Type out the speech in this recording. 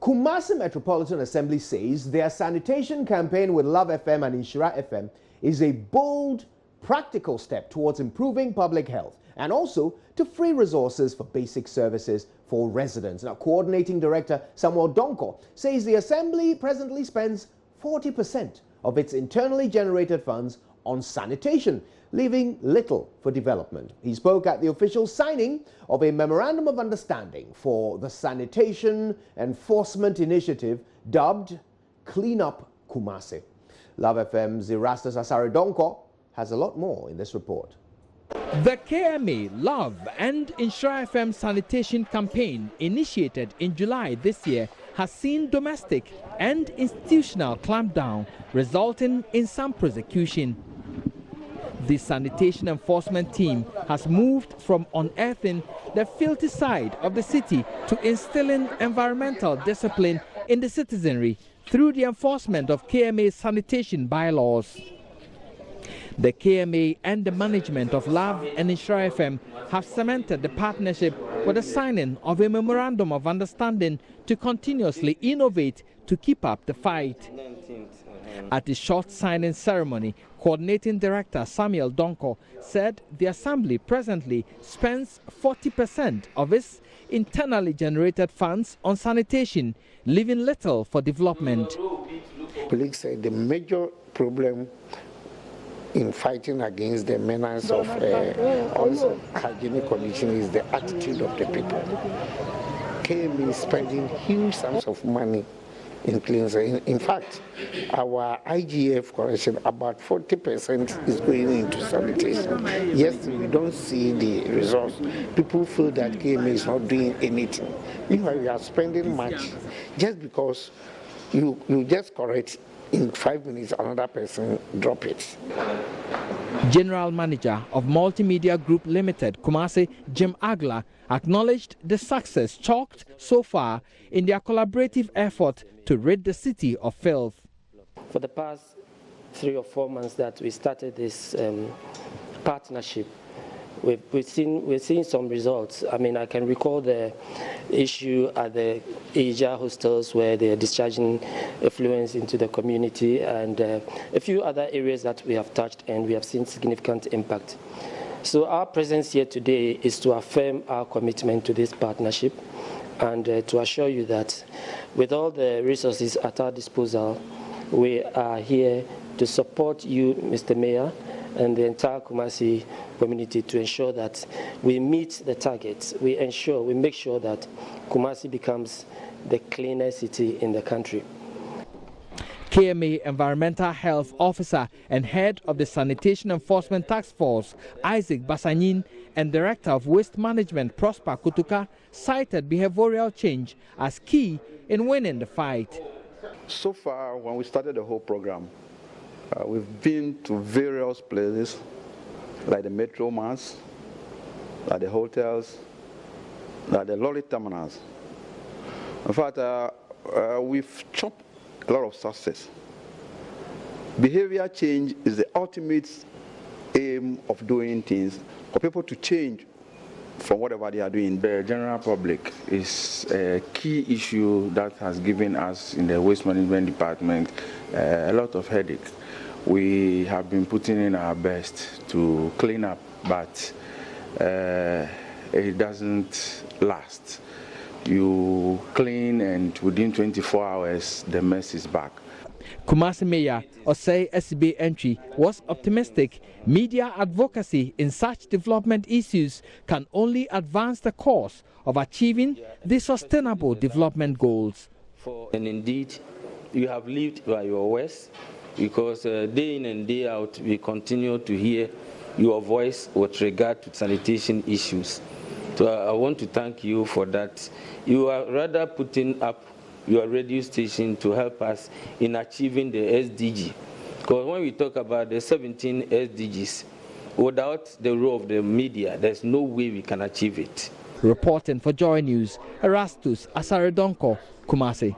Kumasi Metropolitan Assembly says their sanitation campaign with Love FM and Inshira FM is a bold, practical step towards improving public health and also to free resources for basic services for residents. Now, Coordinating Director Samuel Donko says the Assembly presently spends 40% of its internally generated funds on sanitation, leaving little for development. He spoke at the official signing of a Memorandum of Understanding for the Sanitation Enforcement Initiative dubbed Clean Up Kumasi. Love FM's Erastus Asaridonko has a lot more in this report. The KMA, Love and Inshira FM sanitation campaign initiated in July this year has seen domestic and institutional clampdown, resulting in some prosecution. The sanitation enforcement team has moved from unearthing the filthy side of the city to instilling environmental discipline in the citizenry through the enforcement of KMA sanitation bylaws. The KMA and the management of Love and Inshira FM have cemented the partnership with the signing of a Memorandum of Understanding to continuously innovate to keep up the fight. At the short signing ceremony, Coordinating Director Samuel Donko said the Assembly presently spends 40% of its internally generated funds on sanitation, leaving little for development. Colleagues said the major problem in fighting against the menace of hygienic conditions is the attitude of the people. KMA is spending huge sums of money in cleansing. In fact, our IGF correction, about 40% is going into sanitation. Yes, we don't see the results. People feel that KMA is not doing anything. Meanwhile, we are spending much just because you just correct. In 5 minutes, another person drop it. General Manager of Multimedia Group Limited, Kumasi, Jim Agla, acknowledged the success chalked so far in their collaborative effort to rid the city of filth. For the past 3 or 4 months that we started this partnership, we've seen some results. I mean, I can recall the issue at the Asia hostels where they are discharging effluents into the community, and a few other areas that we have touched, and we have seen significant impact. So our presence here today is to affirm our commitment to this partnership and to assure you that with all the resources at our disposal, we are here to support you, Mr. Mayor, and the entire Kumasi community to ensure that we meet the targets. We make sure that Kumasi becomes the cleanest city in the country. KMA Environmental Health Officer and Head of the Sanitation Enforcement Task Force, Isaac Basanyin, and Director of Waste Management, Prosper Kutuka, cited behavioral change as key in winning the fight. So far, when we started the whole program, we've been to various places, like the metro mars, like the hotels, like the lorry terminals. In fact, we've chopped a lot of success. Behavior change is the ultimate aim of doing things, for people to change from whatever they are doing. The general public is a key issue that has given us in the waste management department a lot of headache. We have been putting in our best to clean up, but it doesn't last. You clean and within 24 hours the mess is back. Kumasi Mayor Osei SB Entry was optimistic. Media advocacy in such development issues can only advance the cause of achieving the sustainable development goals. And indeed, you have lived by your words, because day in and day out we continue to hear your voice with regard to sanitation issues. So I want to thank you for that. You are rather putting up your radio station to help us in achieving the SDG. Because when we talk about the 17 SDGs, without the role of the media, there's no way we can achieve it. Reporting for JoyNews, Erastus Asaridonko, Kumasi.